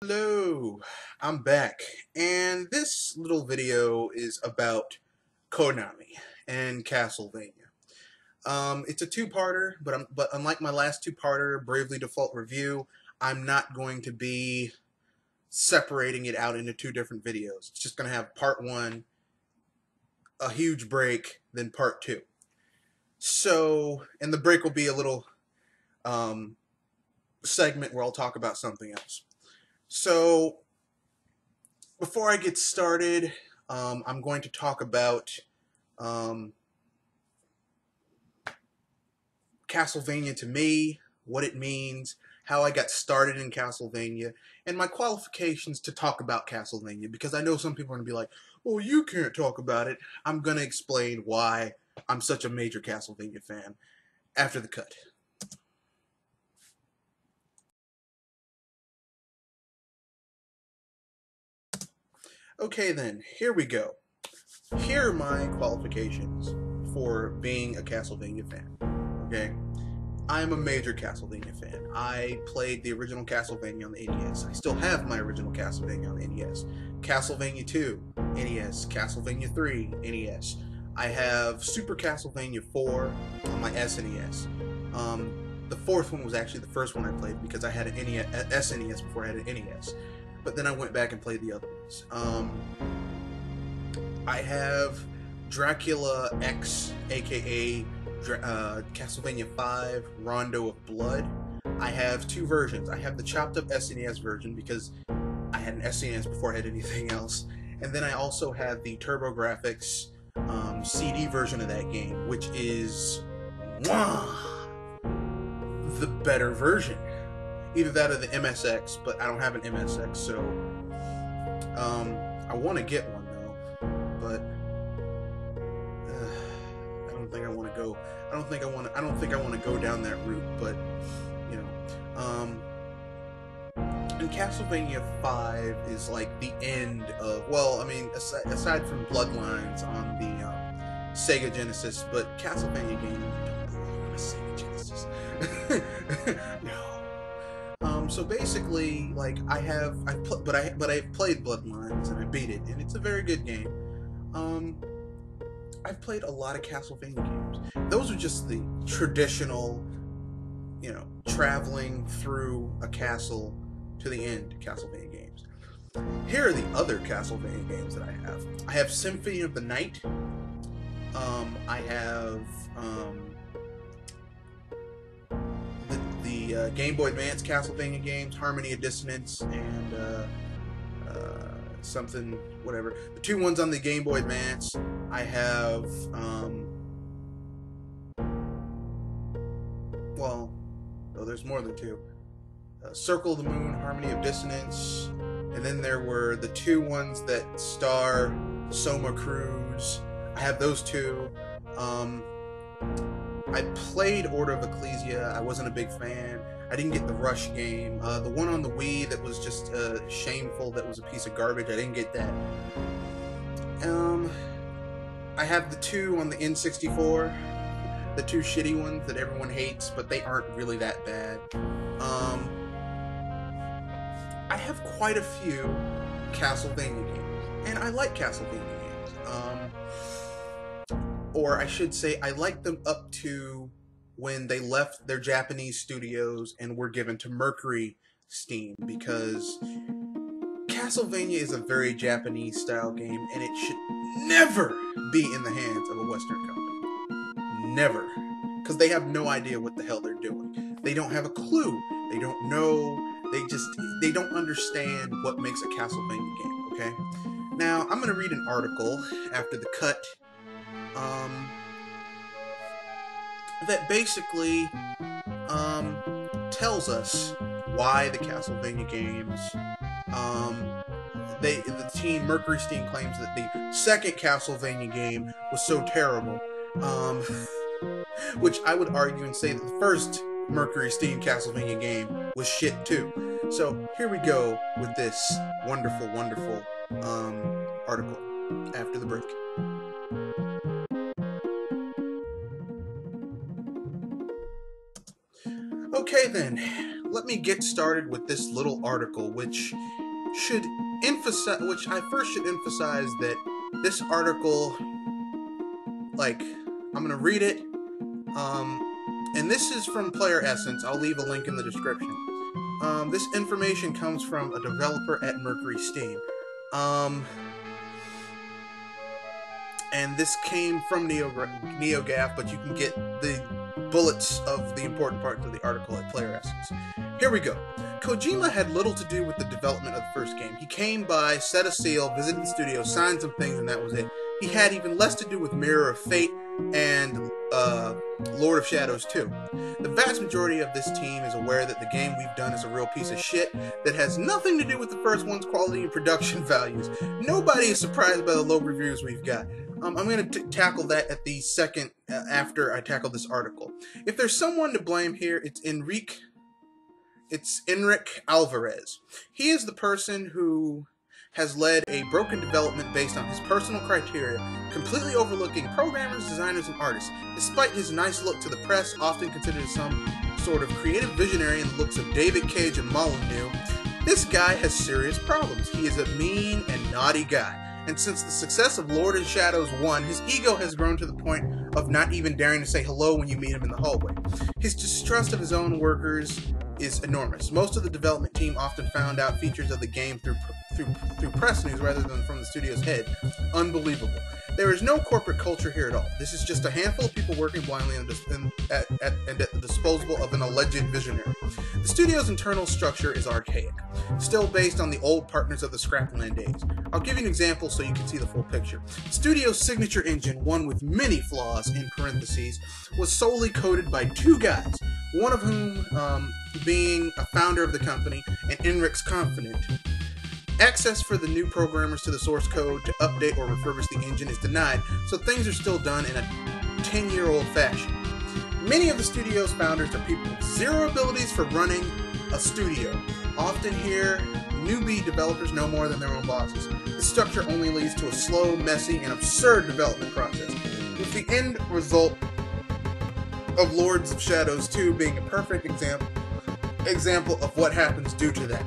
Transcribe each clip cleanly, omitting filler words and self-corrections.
Hello, I'm back, and this little video is about Konami and Castlevania. It's a two-parter, but unlike my last two-parter, Bravely Default Review, I'm not going to be separating it out into two different videos. It's just going to have part one, a huge break, then part two. So, and the break will be a little segment where I'll talk about something else. So, before I get started, I'm going to talk about Castlevania to me, what it means, how I got started in Castlevania, and my qualifications to talk about Castlevania, because I know some people are going to be like, well, you can't talk about it. I'm going to explain why I'm such a major Castlevania fan after the cut. Okay then, here we go. Here are my qualifications for being a Castlevania fan. Okay? I'm a major Castlevania fan. I played the original Castlevania on the NES. I still have my original Castlevania on the NES. Castlevania 2, NES. Castlevania 3, NES. I have Super Castlevania 4 on my SNES. The fourth one was actually the first one I played because I had an SNES before I had an NES. But then I went back and played the other ones. I have Dracula X, aka Castlevania 5, Rondo of Blood. I have two versions. I have the chopped up SNES version because I had an SNES before I had anything else. And then I also have the TurboGrafx CD version of that game, which is the better version. Either that or the MSX, but I don't have an MSX, so I want to get one though, but I don't think I want to go. I don't think I want to go down that route. But you know, and Castlevania 5 is like the end of. Well, I mean, aside from Bloodlines on the Sega Genesis, but Castlevania games don't belong on a Sega Genesis. No. So basically, like I've played Bloodlines and I beat it, and it's a very good game. I've played a lot of Castlevania games. Those are just the traditional, traveling through a castle to the end Castlevania games. Here are the other Castlevania games that I have. I have Symphony of the Night. I have the Game Boy Advance Castlevania games, Harmony of Dissonance, and something, whatever. The two ones on the Game Boy Advance, I have, there's more than two. Circle of the Moon, Harmony of Dissonance, and then there were the two ones that star Soma Cruz. I have those two. I played Order of Ecclesia. I wasn't a big fan. I didn't get the Rush game. The one on the Wii that was just shameful, that was a piece of garbage, I didn't get that. I have the two on the N64, the two shitty ones that everyone hates, but they aren't really that bad. I have quite a few Castlevania games, and I like Castlevania games. Or I should say, I like them up to when they left their Japanese studios and were given to Mercury Steam, because Castlevania is a very Japanese style game, and it should never be in the hands of a Western company. Never. Because they have no idea what the hell they're doing. They don't have a clue. They don't know. They don't understand what makes a Castlevania game, okay? Now, I'm going to read an article after the cut that basically tells us why the Castlevania games, the team Mercury Steam claims that the second Castlevania game was so terrible, which I would argue and say that the first Mercury Steam Castlevania game was shit too. So here we go with this wonderful, wonderful article after the break. Okay then, let me get started with this little article, which I first should emphasize that this article, like, I'm gonna read it, and this is from Player Essence. I'll leave a link in the description. This information comes from a developer at Mercury Steam. And this came from NeoGAF, but you can get the bullets of the important parts of the article at Player Essence. Here we go. Kojima had little to do with the development of the first game. He came by, set a seal, visited the studio, signed some things, and that was it. He had even less to do with Mirror of Fate and Lord of Shadows 2. The vast majority of this team is aware that the game we've done is a real piece of shit that has nothing to do with the first one's quality and production values. Nobody is surprised by the low reviews we've got. I'm going to tackle that at the second after I tackle this article. If there's someone to blame here, it's Enrique Alvarez. He is the person who has led a broken development based on his personal criteria, completely overlooking programmers, designers, and artists. Despite his nice look to the press, often considered some sort of creative visionary in the looks of David Cage and Molyneux, this guy has serious problems. He is a mean and naughty guy. And since the success of Lord of Shadows 1, his ego has grown to the point of not even daring to say hello when you meet him in the hallway. His distrust of his own workers is enormous. Most of the development team often found out features of the game through press news rather than from the studio's head. Unbelievable. There is no corporate culture here at all. This is just a handful of people working blindly and at the disposal of an alleged visionary. The studio's internal structure is archaic, still based on the old partners of the Scrapland days. I'll give you an example so you can see the full picture. The studio's signature engine, one with many flaws in parentheses, was solely coded by two guys, one of whom being a founder of the company and Enric's confidant. Access for the new programmers to the source code to update or refurbish the engine is denied, so things are still done in a 10-year-old fashion. Many of the studio's founders are people with zero abilities for running a studio. Often here, newbie developers know more than their own bosses. This structure only leads to a slow, messy, and absurd development process, with the end result of Lords of Shadows 2 being a perfect example of what happens due to that.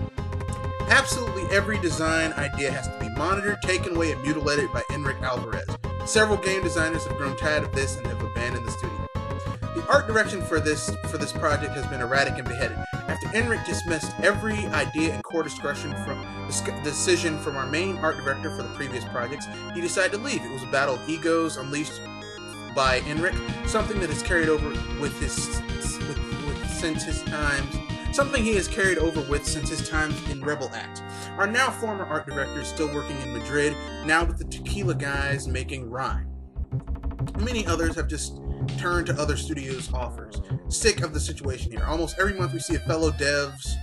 Absolutely every design idea has to be monitored, taken away, and mutilated by Enrique Alvarez. Several game designers have grown tired of this and have abandoned the studio. The art direction for this project has been erratic and beheaded. After Enrique dismissed every idea and core decision from our main art director for the previous projects, he decided to leave. It was a battle of egos unleashed by Enrique, something that has carried over something he has carried over with since his times in Rebel Act. Our now former art director is still working in Madrid, now with the Tequila guys making Rhyme. Many others have just turned to other studios' offers. Sick of the situation here. Almost every month we see fellow devs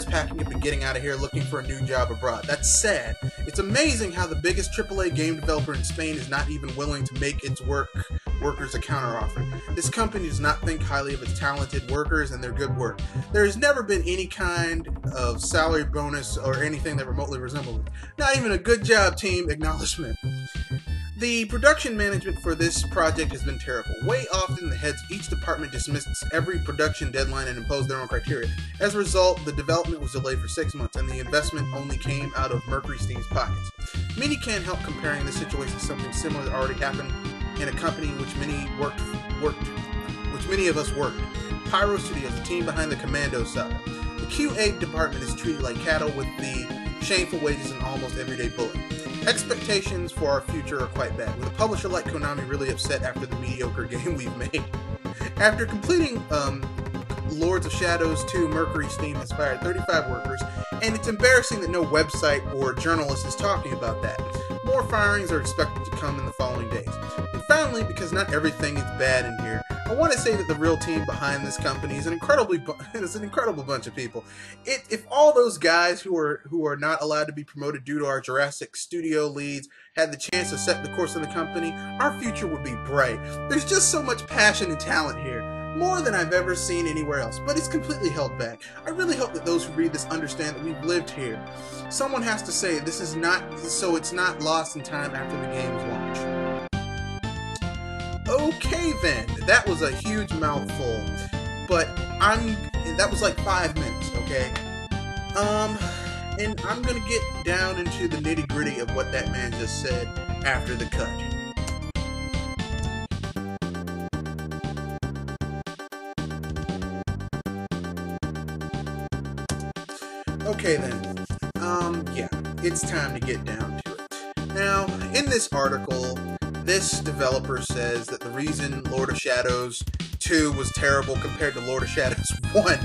packing up and getting out of here looking for a new job abroad. That's sad. It's amazing how the biggest AAA game developer in Spain is not even willing to make its workers a counteroffer. This company does not think highly of its talented workers and their good work. There has never been any kind of salary bonus or anything that remotely resembles it. Not even a good job, team acknowledgement. The production management for this project has been terrible. Way often the heads of each department dismissed every production deadline and imposed their own criteria. As a result, the development was delayed for 6 months and the investment only came out of Mercury Steam's pockets. Many can't help comparing this situation to something similar that already happened in a company which many of us worked. Pyro Studios, the team behind the Commando saga. The QA department is treated like cattle with the shameful wages and almost everyday bullying. Expectations for our future are quite bad, with a publisher like Konami really upset after the mediocre game we've made. After completing Lords of Shadows 2, Mercury Steam has fired 35 workers, and it's embarrassing that no website or journalist is talking about that. More firings are expected to come in the following days. And finally, because not everything is bad in here, I want to say that the real team behind this company is an incredible bunch of people. If all those guys who are not allowed to be promoted due to our Jurassic studio leads had the chance to set the course of the company, our future would be bright. There's just so much passion and talent here. More than I've ever seen anywhere else, but it's completely held back. I really hope that those who read this understand that we've lived here. Someone has to say this is not, so it's not lost in time after the game's launch. Okay then, that was a huge mouthful, but that was like 5 minutes, okay? And I'm gonna get down into the nitty-gritty of what that man just said after the cut. Okay then, yeah, it's time to get down to it. Now, in this article, this developer says that the reason Lord of Shadows 2 was terrible compared to Lord of Shadows 1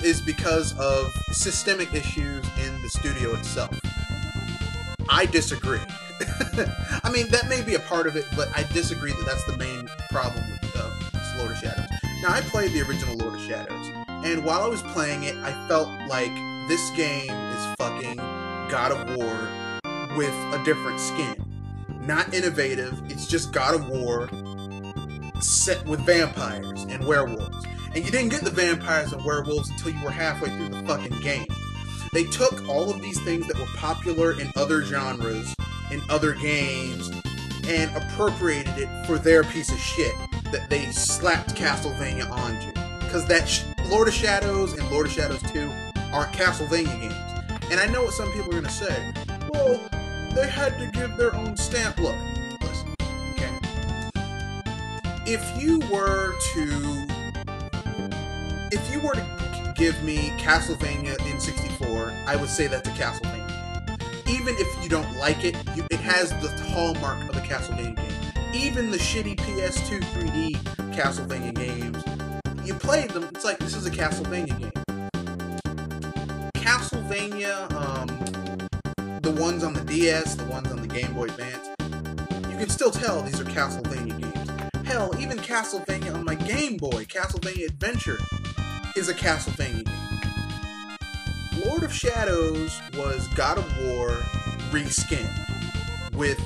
is because of systemic issues in the studio itself. I disagree. I mean, that may be a part of it, but I disagree that that's the main problem with Lord of Shadows. Now, I played the original Lord of Shadows, and while I was playing it, I felt like this game is fucking God of War with a different skin. Not innovative, it's just God of War set with vampires and werewolves. And you didn't get the vampires and werewolves until you were halfway through the fucking game. They took all of these things that were popular in other genres, in other games, and appropriated it for their piece of shit that they slapped Castlevania onto. Because that Lord of Shadows and Lord of Shadows 2 aren't Castlevania games. And I know what some people are going to say. Well, they had to give their own stamp. Look, listen, okay? If you were to give me Castlevania in 64, I would say that's a Castlevania game. Even if you don't like it, it has the hallmark of a Castlevania game. Even the shitty PS2 3D Castlevania games, you played them, it's like, this is a Castlevania game. Castlevania, the ones on the DS, the ones on the Game Boy Advance, you can still tell these are Castlevania games. Hell, even Castlevania on my Game Boy, Castlevania Adventure, is a Castlevania game. Lord of Shadows was God of War reskinned with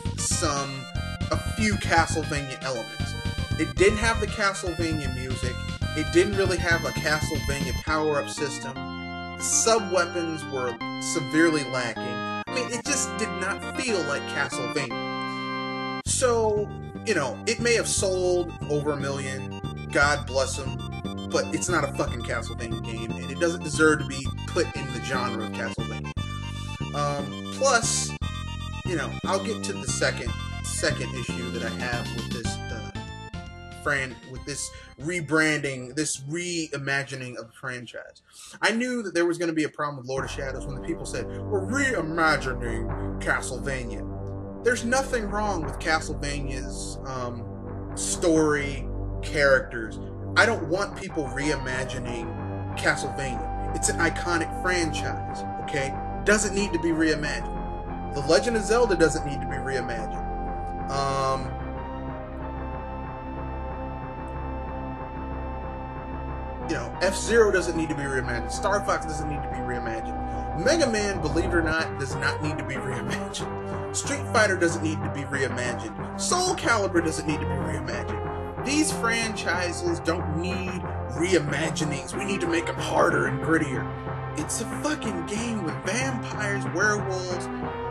a few Castlevania elements. It didn't have the Castlevania music. It didn't really have a Castlevania power-up system. The sub-weapons were severely lacking. I mean, it just did not feel like Castlevania. So, you know, it may have sold over 1 million, God bless them, but it's not a fucking Castlevania game, and it doesn't deserve to be put in the genre of Castlevania. Plus, you know, I'll get to the second issue that I have with this rebranding, this reimagining of the franchise. I knew that there was going to be a problem with Lord of Shadows when the people said, we're reimagining Castlevania. There's nothing wrong with Castlevania's story, characters. I don't want people reimagining Castlevania. It's an iconic franchise, okay? Doesn't need to be reimagined. The Legend of Zelda doesn't need to be reimagined. You know, F-Zero doesn't need to be reimagined. Star Fox doesn't need to be reimagined. Mega Man, believe it or not, does not need to be reimagined. Street Fighter doesn't need to be reimagined. Soul Calibur doesn't need to be reimagined. These franchises don't need reimaginings. We need to make them harder and grittier. It's a fucking game with vampires, werewolves,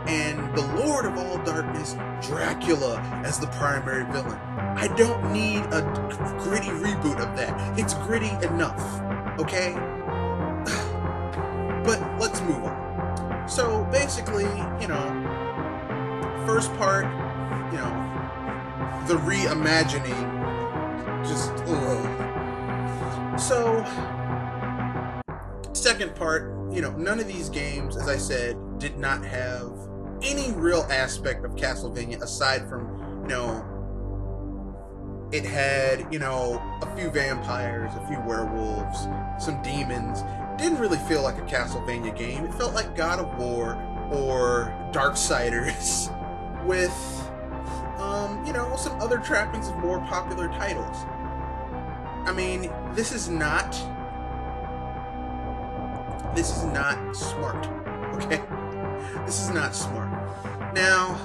and the Lord of all Darkness, Dracula, as the primary villain. I don't need a gritty reboot of that. It's gritty enough, okay? But let's move on. So basically, you know, first part, you know, the reimagining, just, ugh. So, second part, you know, none of these games, as I said, did not have any real aspect of Castlevania aside from, you know, it had, you know, a few vampires, a few werewolves, some demons. Didn't really feel like a Castlevania game. It felt like God of War or Darksiders with, you know, some other trappings of more popular titles. I mean, this is not smart, okay? This is not smart. Now,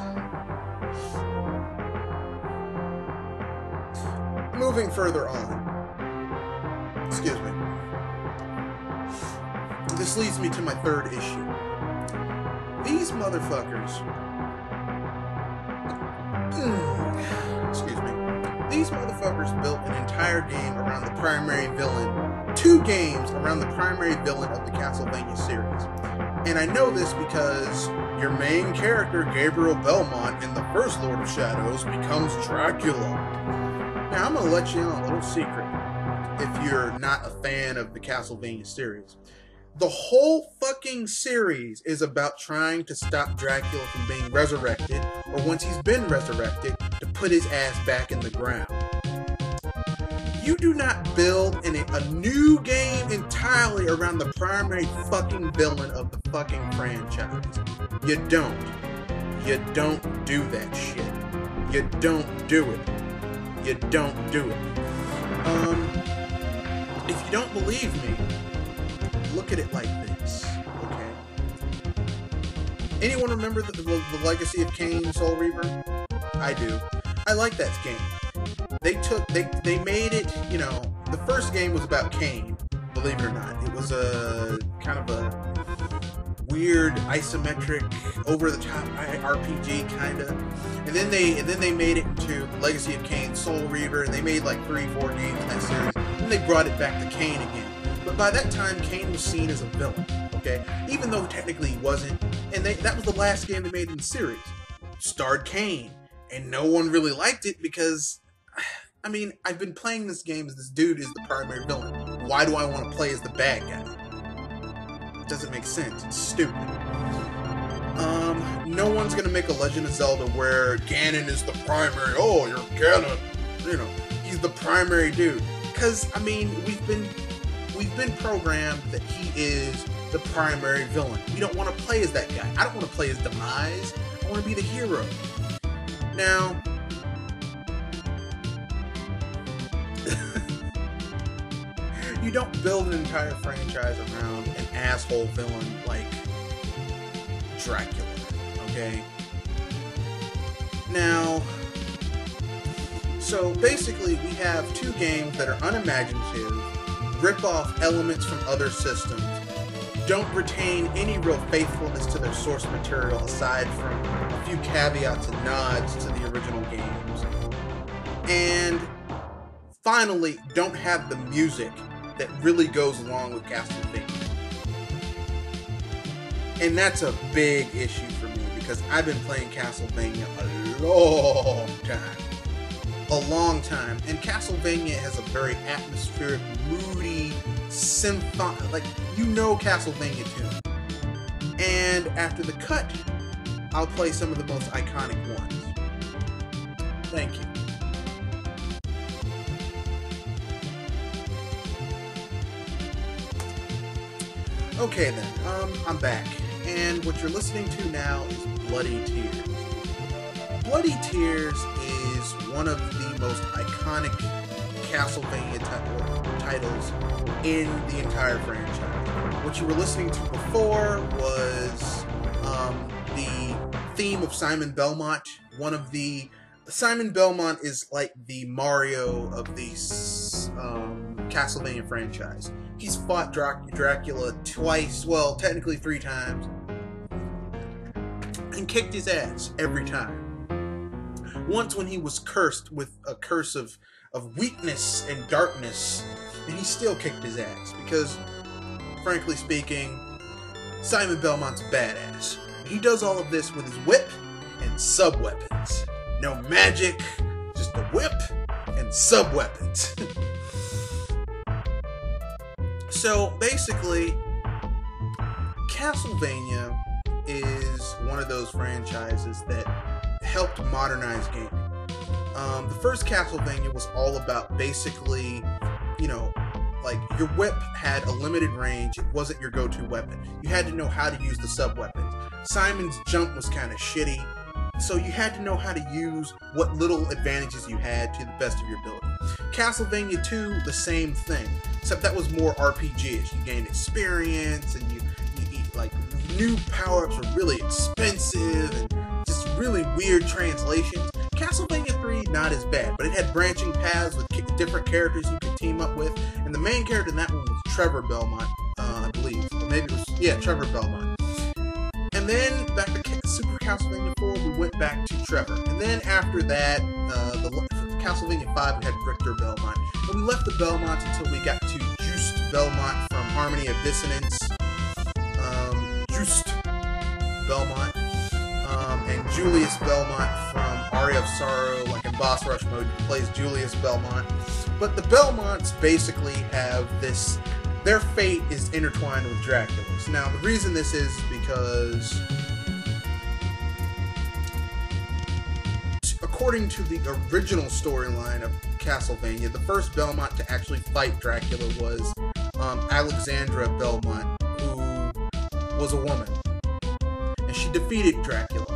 moving further on, excuse me, this leads me to my third issue. These motherfuckers, excuse me, these motherfuckers built an entire game around the primary villain, 2 games around the primary villain of the Castlevania series. And I know this because your main character, Gabriel Belmont, in the first Lord of Shadows, becomes Dracula. Now, I'm going to let you in on a little secret if you're not a fan of the Castlevania series. The whole fucking series is about trying to stop Dracula from being resurrected, or once he's been resurrected, to put his ass back in the ground. You do not build a new game entirely around the primary fucking villain of the fucking franchise. You don't. You don't do that shit. You don't do it. You don't do it. If you don't believe me, look at it like this, okay? Anyone remember the Legacy of Kain Soul Reaver? I do. I like that game. They made it, you know, the first game was about Kain, believe it or not. It was a kind of a weird isometric over-the-top RPG kinda. And then they made it into Legacy of Kain Soul Reaver, and they made like 3-4 games in that series. And they brought it back to Kain again. But by that time, Kain was seen as a villain, okay? Even though technically he wasn't. And that was the last game they made in the series. Starred Kain. And no one really liked it because, I mean, I've been playing this game as this dude is the primary villain. Why do I want to play as the bad guy? It doesn't make sense. It's stupid. No one's gonna make a Legend of Zelda where Ganon is the primary. Oh, you're Ganon. You know, he's the primary dude. Because, I mean, we've been programmed that he is the primary villain. We don't want to play as that guy. I don't want to play as Demise. I want to be the hero. Now, you don't build an entire franchise around an asshole villain like Dracula, okay? Now, so basically we have 2 games that are unimaginative, rip off elements from other systems, don't retain any real faithfulness to their source material aside from a few caveats and nods to the original games, and finally don't have the music that really goes along with Castlevania. And that's a big issue for me because I've been playing Castlevania a long time. A long time. And Castlevania has a very atmospheric, moody, symphonic, like, you know Castlevania tune. And after the cut, I'll play some of the most iconic ones. Thank you. Okay then, I'm back. And what you're listening to now is Bloody Tears. Bloody Tears is one of the most iconic Castlevania titles in the entire franchise. What you were listening to before was the theme of Simon Belmont. Simon Belmont is like the Mario of the Castlevania franchise. He's fought Dracula twice, well, technically 3 times, and kicked his ass every time. Once when he was cursed with a curse of weakness and darkness, and he still kicked his ass, because, frankly speaking, Simon Belmont's a badass. He does all of this with his whip and sub-weapons. No magic, just a whip and sub-weapons. So, basically, Castlevania is one of those franchises that helped modernize gaming. The first Castlevania was all about basically, you know, like, your whip had a limited range. It wasn't your go-to weapon. You had to know how to use the sub-weapons. Simon's jump was kind of shitty, so you had to know how to use what little advantages you had to the best of your ability. Castlevania 2, the same thing, except that was more RPG-ish. You gained experience, and you like, new power-ups were really expensive, and just really weird translations. Castlevania 3, not as bad, but it had branching paths with different characters you could team up with, and the main character in that one was Trevor Belmont, I believe. Or maybe it was, yeah, Trevor Belmont. And then, back to Super Castlevania 4, we went back to Trevor. And then after that, the Castlevania 5, we had Richter Belmont. And we left the Belmonts until we got to Just Belmont from Harmony of Dissonance. Just Belmont. And Julius Belmont from Aria of Sorrow, like in boss rush mode, he plays Julius Belmont. But the Belmonts basically have this, their fate is intertwined with Dracula's. Now, the reason this is because, according to the original storyline of Castlevania, the first Belmont to actually fight Dracula was Alexandra Belmont, who was a woman. And she defeated Dracula.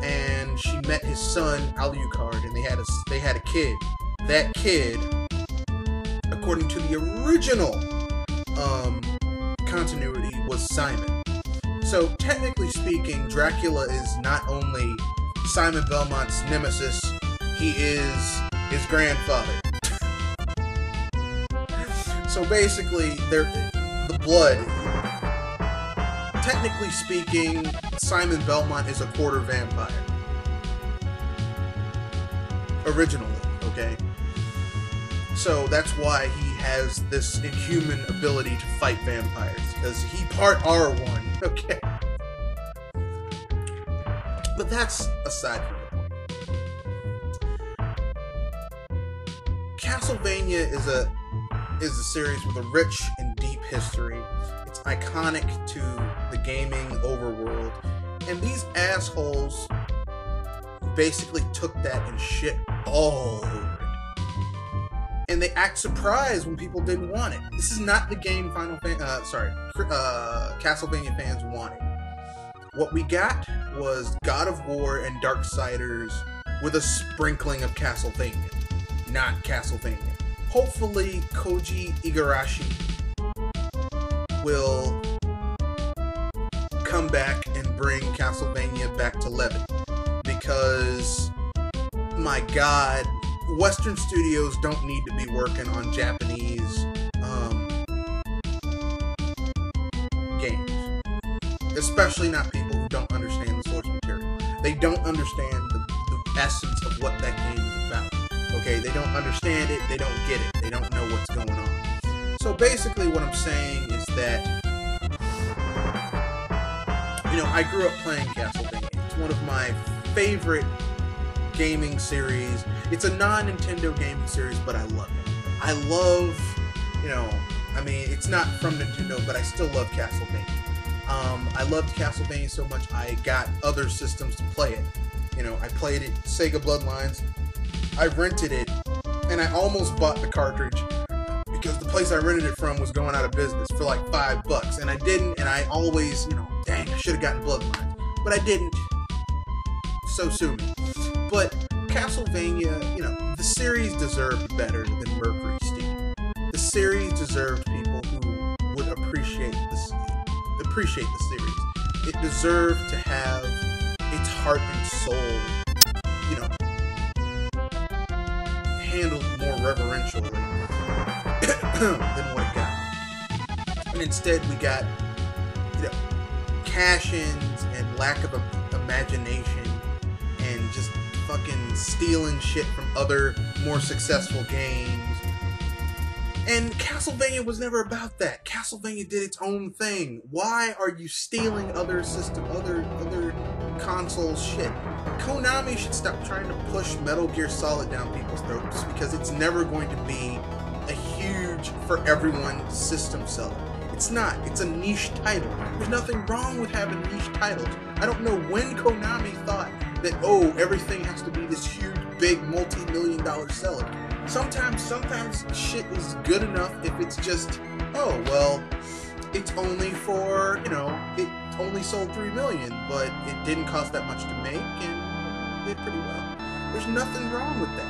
And she met his son, Alucard, and they had a kid. That kid, according to the original continuity, was Simon. So, technically speaking, Dracula is not only Simon Belmont's nemesis, he is his grandfather. So basically, the blood, technically speaking, Simon Belmont is a quarter vampire. Originally, okay? So that's why he has this inhuman ability to fight vampires, because he part R1, okay? But that's aside from the point. Castlevania is a series with a rich and deep history. It's iconic to the gaming overworld, and these assholes basically took that and shit all over it. And they act surprised when people didn't want it. This is not the game Castlevania fans wanted. What we got was God of War and Darksiders with a sprinkling of Castlevania, not Castlevania. Hopefully, Koji Igarashi will come back and bring Castlevania back to levity, because, my God, Western studios don't need to be working on Japanese games. Especially not people who don't understand the source material. They don't understand the essence of what that game is about. Okay, they don't understand it, they don't get it, they don't know what's going on. So basically what I'm saying is that, you know, I grew up playing Castlevania. It's one of my favorite gaming series. It's a non-Nintendo gaming series, but I love it. I love, you know, I mean, it's not from Nintendo, but I still love Castlevania. I loved Castlevania so much, I got other systems to play it. You know, I played it, Sega Bloodlines, I rented it, and I almost bought the cartridge because the place I rented it from was going out of business for like $5, and I didn't, and I always, you know, dang, I should have gotten Bloodlines, but I didn't, so sue me. But Castlevania, you know, the series deserved better than Mercury Steam. The series deserved people who would appreciate the series. It deserved to have its heart and soul, you know, handled more reverentially than what it got. And instead we got, you know, cash-ins and lack of imagination and just fucking stealing shit from other more successful games. And Castlevania was never about that. Castlevania did its own thing. Why are you stealing other consoles shit? Konami should stop trying to push Metal Gear Solid down people's throats, because it's never going to be a huge, for everyone system seller. It's not. It's a niche title. There's nothing wrong with having niche titles. I don't know when Konami thought that, oh, everything has to be this huge, big, multi-million-dollar seller. Sometimes shit is good enough if it's just, oh, well, it's only for, you know, it only sold 3 million, but it didn't cost that much to make, and did pretty well. There's nothing wrong with that.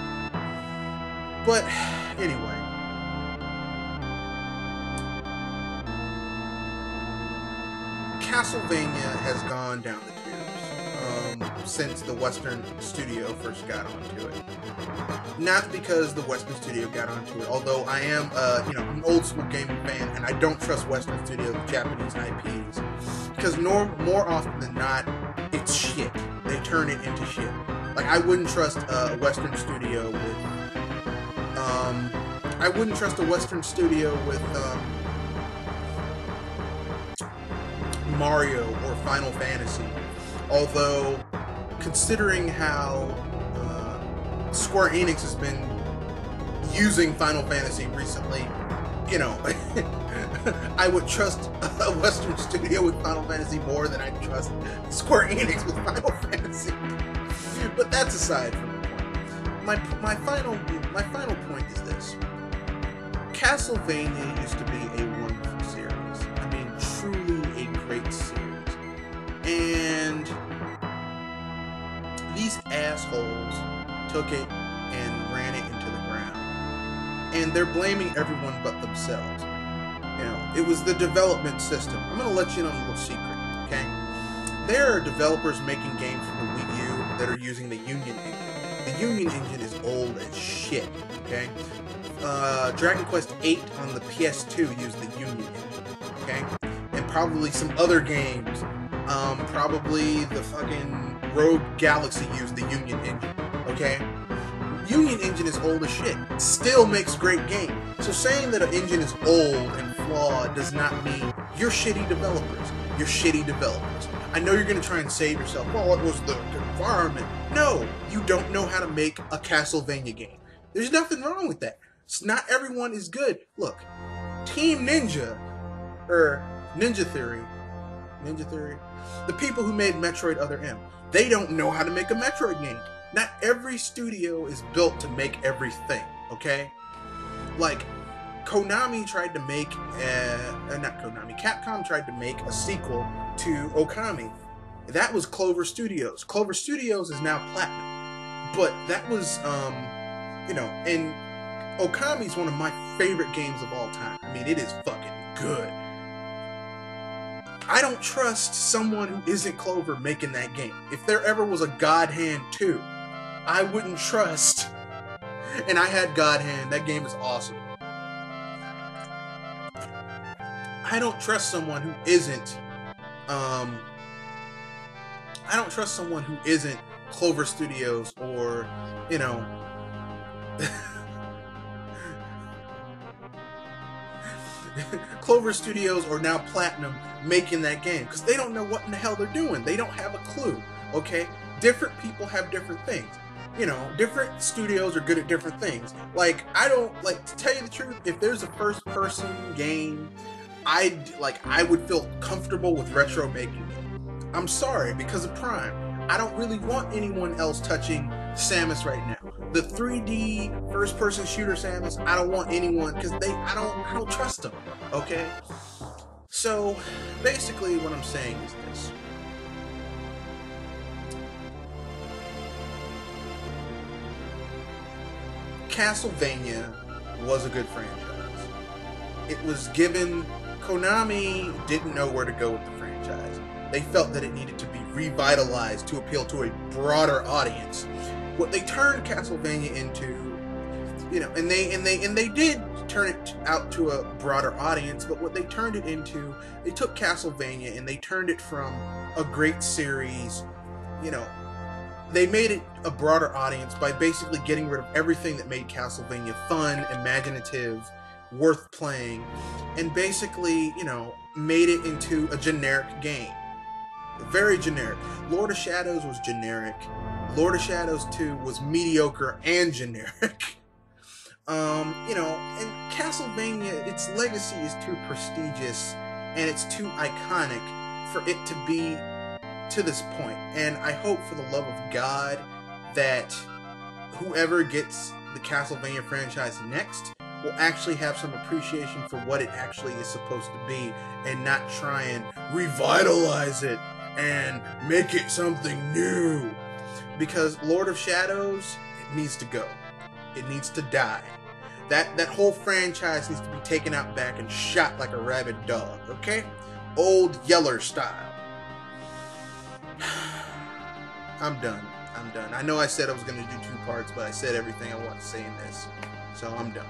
But, anyway. Castlevania has gone down the tubes since the Western studio first got onto it. Not because the Western studio got onto it, although I am, you know, an old school gaming fan, and I don't trust Western studios with Japanese IPs, because more often than not, it's shit. They turn it into shit. Like, I wouldn't trust a Western studio with, I wouldn't trust a Western studio with, Mario or Final Fantasy. Although, considering how Square Enix has been using Final Fantasy recently, you know, I would trust a Western studio with Final Fantasy more than I trust Square Enix with Final Fantasy. But that's aside from the point. My final point is this: Castlevania used to be a wonderful series. I mean, truly a great series. And these assholes took it and ran it into the ground. And they're blaming everyone but themselves. You know, it was the development system. I'm going to let you in on a little secret, okay? There are developers making games for the Wii U that are using the Union Engine. The Union Engine is old as shit, okay? Dragon Quest VIII on the PS2 used the Union Engine, okay? And probably some other games, probably the fucking Rogue Galaxy used the Union Engine, okay? Union Engine is old as shit. It still makes great games. So saying that an engine is old and flawed does not mean you're shitty developers. You're shitty developers. I know you're going to try and save yourself. Well, it was the environment. No, you don't know how to make a Castlevania game. There's nothing wrong with that. Not everyone is good. Look, Team Ninja, or Ninja Theory, the people who made Metroid Other M, they don't know how to make a Metroid game. Not every studio is built to make everything, okay? Like, Konami tried to make, Capcom tried to make a sequel to Okami. That was Clover Studios. Clover Studios is now Platinum. But that was, you know, and Okami's one of my favorite games of all time. I mean, it is fucking good. I don't trust someone who isn't Clover making that game. If there ever was a God Hand 2, I wouldn't trust. And I had God Hand. That game is awesome. I don't trust someone who isn't, I don't trust someone who isn't Clover Studios or, you know, Clover Studios or now Platinum making that game, because they don't know what in the hell they're doing. They don't have a clue, okay? Different people have different things. You know, different studios are good at different things. Like, I don't, like, to tell you the truth, if there's a first-person game, I would feel comfortable with retro making it. I'm sorry, because of Prime. I don't really want anyone else touching Samus right now. The 3D first-person shooter Samus, I don't want anyone, because I don't trust them, okay? So, basically what I'm saying is this. Castlevania was a good franchise. It was given, Konami didn't know where to go with the franchise. They felt that it needed to be revitalized to appeal to a broader audience. What they turned Castlevania into, you know, and they did turn it out to a broader audience, but what they turned it into, they took Castlevania and they turned it from a great series, you know, they made it a broader audience by basically getting rid of everything that made Castlevania fun, imaginative, worth playing, and basically, you know, made it into a generic game. Very generic. Lord of Shadows was generic. Lord of Shadows 2 was mediocre and generic. You know, and Castlevania, its legacy is too prestigious and it's too iconic for it to be to this point. And I hope for the love of God that whoever gets the Castlevania franchise next will actually have some appreciation for what it actually is supposed to be and not try and revitalize it and make it something new. Because Lord of Shadows, it needs to go. It needs to die. That whole franchise needs to be taken out back and shot like a rabid dog, okay? Old Yeller style. I'm done. I know I said I was going to do 2 parts, but I said everything I want to say in this. So I'm done.